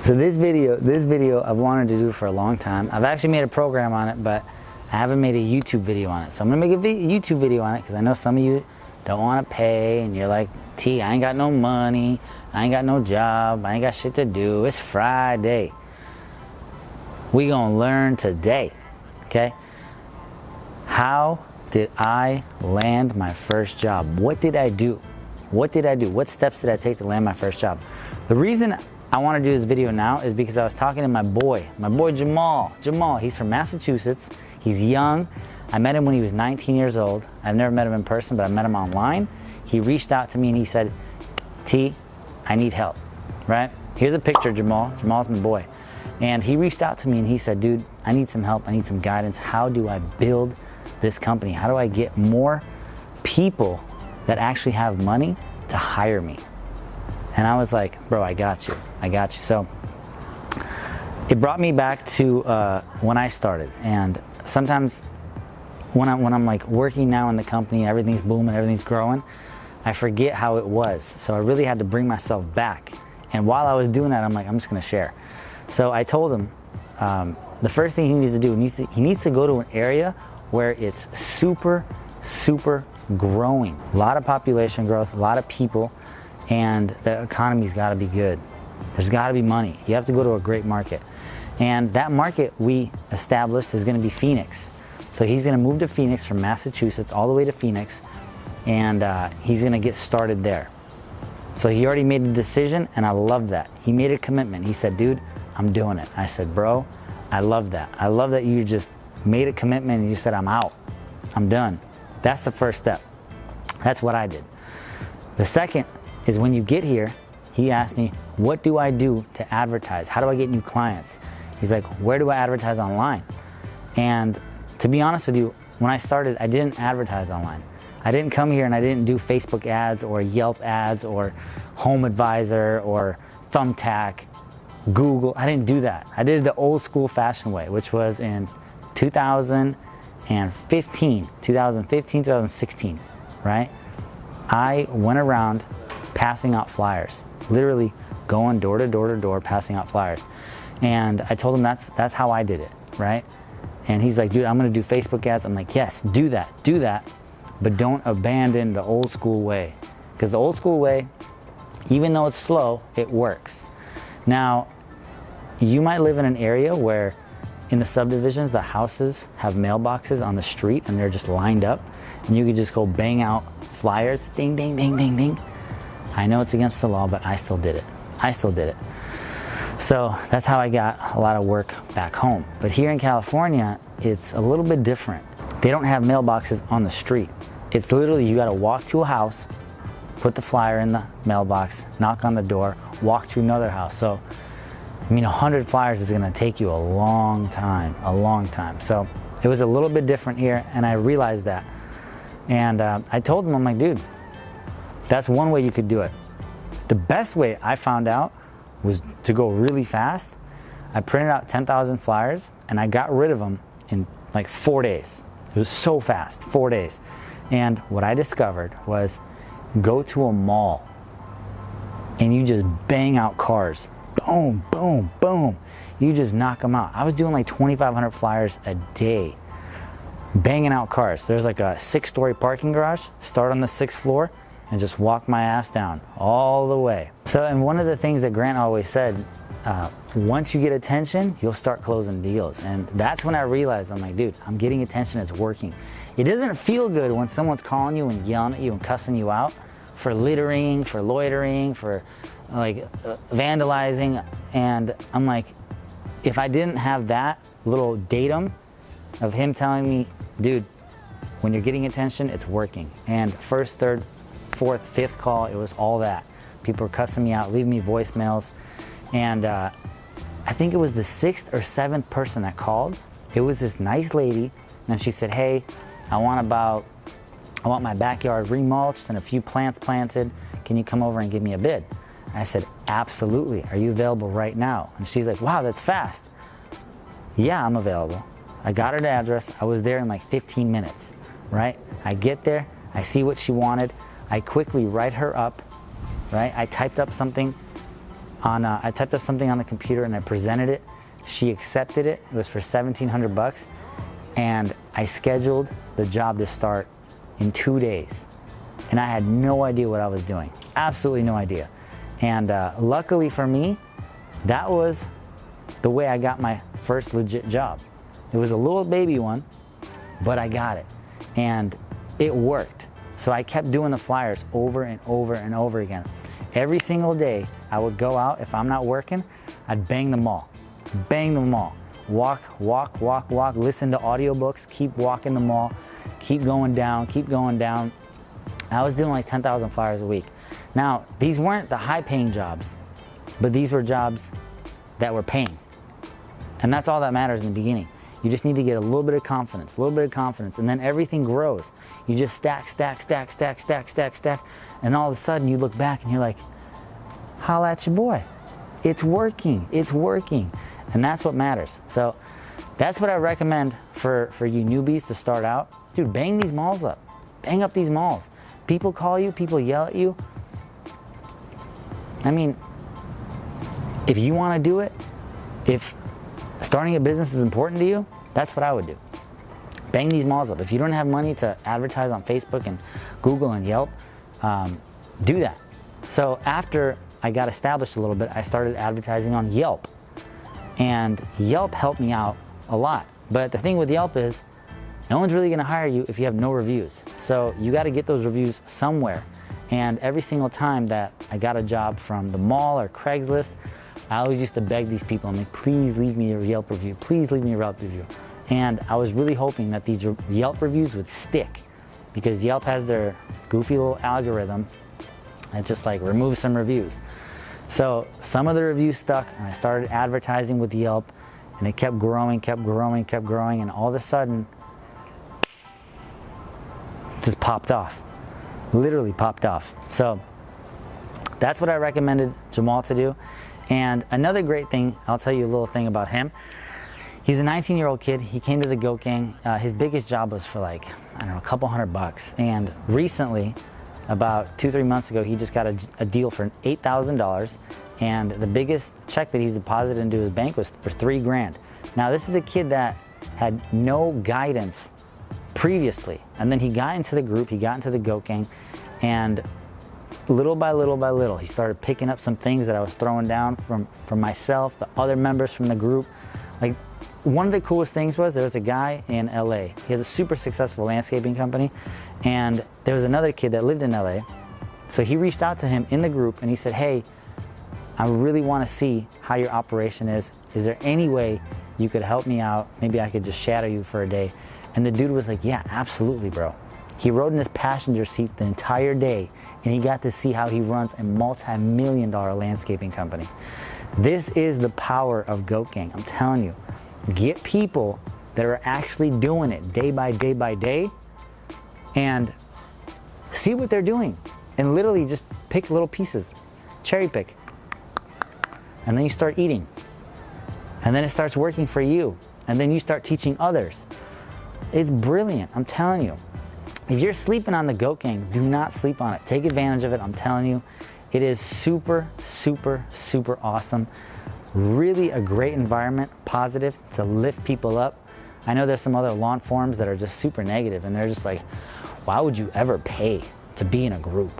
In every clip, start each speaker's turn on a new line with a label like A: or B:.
A: So this video I've wanted to do for a long time. I've actually made a program on it, but I haven't made a YouTube video on it. So I'm gonna make a YouTube video on it because I know some of you don't want to pay and you're like, T, I ain't got no money, I ain't got no job, I ain't got shit to do, it's Friday. We gonna learn today, okay? How did I land my first job? What did I do? What did I do? What steps did I take to land my first job? The reason I want to do this video now is because I was talking to my boy Jamal. Jamal, he's from Massachusetts. He's young. I met him when he was 19 years old. I've never met him in person, but I met him online. He reached out to me and he said, T, I need help, right? Here's a picture of Jamal. Jamal's my boy. And he reached out to me and he said, dude, I need some help. I need some guidance. How do I build this company? How do I get more people that actually have money to hire me? And I was like, bro, I got you. I got you. So it brought me back to when I started. And sometimes when I'm like working now in the company, everything's booming, everything's growing, I forget how it was. So I really had to bring myself back. And while I was doing that, I'm like, I'm just gonna share. So I told him the first thing he needs to do, he needs to go to an area where it's super growing. A lot of population growth, a lot of people, and the economy's gotta be good. There's gotta be money. You have to go to a great market. And that market we established is gonna be Phoenix. So he's gonna move to Phoenix from Massachusetts all the way to Phoenix, and he's gonna get started there. So he already made a decision, and I love that. He made a commitment. He said, dude, I'm doing it. I said, bro, I love that. I love that you just made a commitment and you said, I'm out. I'm done. That's the first step. That's what I did. The second is when you get here, he asked me, what do I do to advertise? How do I get new clients? He's like, where do I advertise online? And to be honest with you, when I started, I didn't advertise online. I didn't come here and I didn't do Facebook ads or Yelp ads or Home Advisor or Thumbtack, Google. I didn't do that. I did it the old school fashion way, which was in 2015, 2016, right? I went around passing out flyers, literally going door to door, passing out flyers. And I told him that's how I did it, right? And he's like, dude, I'm gonna do Facebook ads. I'm like, yes, do that, but don't abandon the old school way. Because the old school way, even though it's slow, it works. Now, you might live in an area where in the subdivisions, the houses have mailboxes on the street and they're just lined up, and you could just go bang out flyers, ding, ding, ding, ding, ding. I know it's against the law, but I still did it. So that's how I got a lot of work back home. But here in California, it's a little bit different. They don't have mailboxes on the street. It's literally, you gotta walk to a house, put the flyer in the mailbox, knock on the door, walk to another house. So, I mean, 100 flyers is gonna take you a long time. So it was a little bit different here, and I realized that. And I told him, I'm like, dude, that's one way you could do it. The best way I found out was to go really fast. I printed out 10,000 flyers and I got rid of them in like 4 days. It was so fast, 4 days. And what I discovered was go to a mall and you just bang out cars. Boom, boom, boom. You just knock them out. I was doing like 2,500 flyers a day, banging out cars. There's like a 6-story parking garage, start on the 6th floor and just walk my ass down all the way. So, and one of the things that Grant always said, once you get attention, you'll start closing deals. And that's when I realized, I'm like, dude, I'm getting attention, it's working. It doesn't feel good when someone's calling you and yelling at you and cussing you out for littering, for loitering, for like vandalizing. And I'm like, if I didn't have that little datum of him telling me, dude, when you're getting attention, it's working. And first, third, fourth, fifth call, it was all that. People were cussing me out, leaving me voicemails. And I think it was the 6th or 7th person that called. It was this nice lady, and she said, hey, I want my backyard remulched and a few plants planted. Can you come over and give me a bid? I said, absolutely. Are you available right now? And she's like, wow, that's fast. Yeah, I'm available. I got her the address. I was there in like 15 minutes, right? I get there, I see what she wanted. I quickly write her up, right? I typed up something I typed up something on the computer and I presented it. She accepted it. It was for $1,700, and I scheduled the job to start in 2 days. And I had no idea what I was doing. Absolutely no idea. And luckily for me, that was the way I got my first legit job. It was a little baby one, but I got it. And it worked. So I kept doing the flyers over and over and over again. Every single day I would go out. If I'm not working, I'd bang the mall. Bang the mall. Walk, walk, walk, walk. Listen to audiobooks. Keep walking the mall. Keep going down. Keep going down. I was doing like 10,000 flyers a week. Now, these weren't the high-paying jobs, but these were jobs that were paying. And that's all that matters in the beginning. You just need to get a little bit of confidence, and then everything grows. You just stack, stack, stack, stack, stack, stack, stack, and all of a sudden you look back and you're like, holla at your boy. It's working, it's working. And that's what matters. So that's what I recommend for you newbies to start out. Dude, bang these malls up. Bang up these malls. People call you, people yell at you. I mean, if you want to do it, if starting a business is important to you, that's what I would do. Bang these malls up. If you don't have money to advertise on Facebook and Google and Yelp, do that. So after I got established a little bit, I started advertising on Yelp. And Yelp helped me out a lot. But the thing with Yelp is, no one's really gonna hire you if you have no reviews. So you gotta get those reviews somewhere. And every single time that I got a job from the mall or Craigslist, I always used to beg these people. I'm like, please leave me a Yelp review. Please leave me a Yelp review. And I was really hoping that these Yelp reviews would stick, because Yelp has their goofy little algorithm that just like removes some reviews. So some of the reviews stuck, and I started advertising with Yelp, and it kept growing, kept growing, kept growing, and all of a sudden, it just popped off. Literally popped off. So that's what I recommended Jamal to do. And another great thing, I'll tell you a little thing about him. He's a 19-year-old kid. He came to the Goat Gang. His biggest job was for like, I don't know, a couple $100. And recently, about 2-3 months ago, he just got a deal for $8,000. And the biggest check that he's deposited into his bank was for $3 grand. Now, this is a kid that had no guidance previously. And then he got into the group, he got into the Goat Gang, and little by little by little, he started picking up some things that I was throwing down from myself, the other members from the group. Like, one of the coolest things was, there was a guy in LA. He has a super successful landscaping company, and there was another kid that lived in LA. So he reached out to him in the group and he said, hey, I really want to see how your operation is. Is there any way you could help me out? Maybe I could just shadow you for a day. And the dude was like, yeah, absolutely, bro. He rode in his passenger seat the entire day, and he got to see how he runs a multi-million-dollar landscaping company. This is the power of Goat Gang. I'm telling you. Get people that are actually doing it day by day by day, and see what they're doing. And literally just pick little pieces, cherry pick. And then you start eating. And then it starts working for you. And then you start teaching others. It's brilliant, I'm telling you. If you're sleeping on the Goat Gang, do not sleep on it. Take advantage of it, I'm telling you. It is super, super, super awesome. Really a great environment, positive, to lift people up. I know there's some other lawn forums that are just super negative, and they're just like, why would you ever pay to be in a group?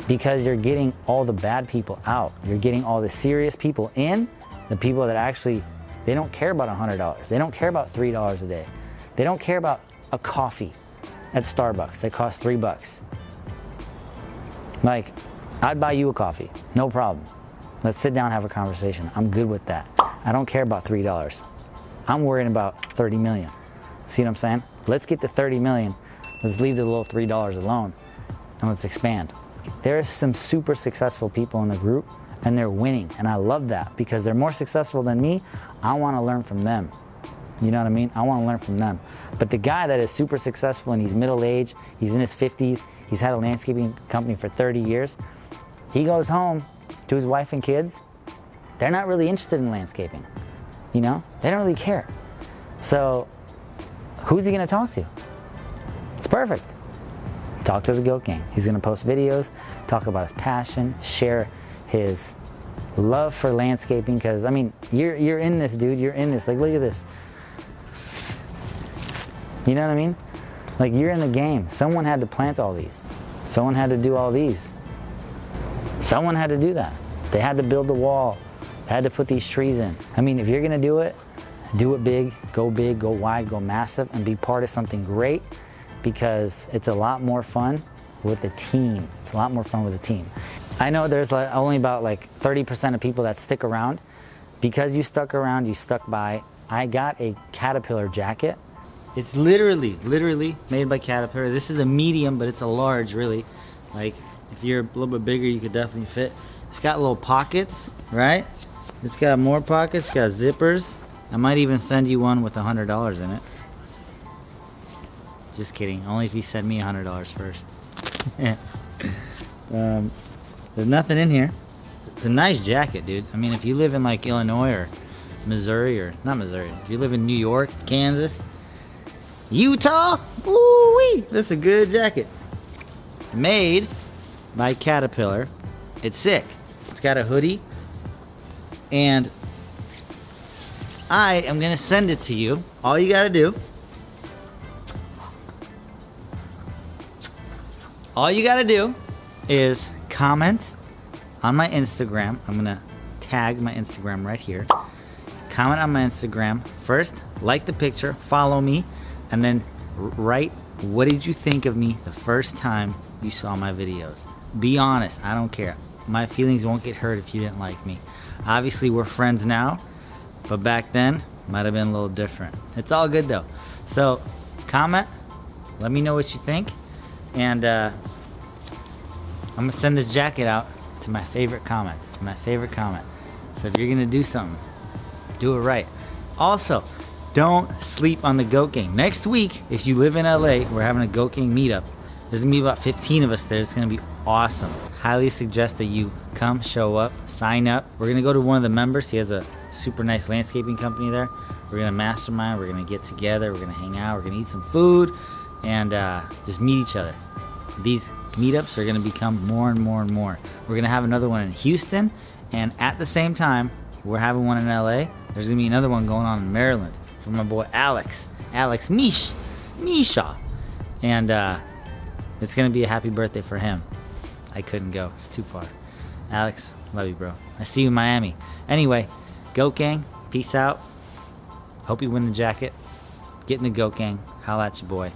A: Because you're getting all the bad people out. You're getting all the serious people in, the people that actually, they don't care about $100. They don't care about $3 a day. They don't care about a coffee at Starbucks that costs $3. Like, I'd buy you a coffee, no problem. Let's sit down and have a conversation. I'm good with that. I don't care about $3. I'm worrying about 30 million. See what I'm saying? Let's get to 30 million. Let's leave the little $3 alone, and let's expand. There are some super successful people in the group, and they're winning, and I love that, because they're more successful than me. I want to learn from them. You know what I mean? I want to learn from them. But the guy that is super successful and he's middle-aged, he's in his 50s, he's had a landscaping company for 30 years, he goes home to his wife and kids. They're not really interested in landscaping. You know? They don't really care. So, who's he going to talk to? It's perfect. Talk to the Goat Gang. He's going to post videos, talk about his passion, share his love for landscaping, because I mean, you're in this, dude. You're in this. Like, look at this. You know what I mean? Like, you're in the game. Someone had to plant all these. Someone had to do all these. Someone had to do that. They had to build the wall. They had to put these trees in. I mean, if you're gonna do it big, go wide, go massive, and be part of something great, because it's a lot more fun with a team. It's a lot more fun with a team. I know there's like only about like 30% of people that stick around. Because you stuck around, you stuck by. I got a Caterpillar jacket. It's literally made by Caterpillar. This is a medium, but it's a large, really. Like, if you're a little bit bigger, you could definitely fit. It's got little pockets, right? It's got more pockets, it's got zippers. I might even send you one with $100 in it. Just kidding, only if you send me $100 first. There's nothing in here. It's a nice jacket, dude. I mean, if you live in like Illinois or Missouri, or not Missouri, if you live in New York, Kansas, Utah, woo-wee, this is a good jacket. Made by Caterpillar. It's sick. It's got a hoodie, and I am gonna send it to you. All you gotta do, is comment on my Instagram. I'm gonna tag my Instagram right here. Comment on my Instagram. First, like the picture, follow me, and then write, what did you think of me the first time you saw my videos? Be honest, I don't care. My feelings won't get hurt if you didn't like me. Obviously, we're friends now, but back then, might have been a little different. It's all good though. So, comment, let me know what you think, and I'm gonna send this jacket out to my favorite comments, So if you're gonna do something, do it right. Also, don't sleep on the Goat Gang. Next week, if you live in LA, we're having a Goat Gang meetup. There's gonna be about 15 of us there. It's gonna be awesome. Highly suggest that you come, show up, sign up. We're gonna go to one of the members. He has a super nice landscaping company there. We're gonna mastermind, we're gonna get together, we're gonna hang out, we're gonna eat some food, and just meet each other. These meetups are gonna become more and more and more. We're gonna have another one in Houston, and at the same time, we're having one in LA. There's gonna be another one going on in Maryland for my boy Alex Misha. And it's gonna be a happy birthday for him. I couldn't go, it's too far. Alex, love you, bro. I see you in Miami. Anyway, Goat Gang, peace out. Hope you win the jacket. Get in the Goat Gang. Holla at your boy.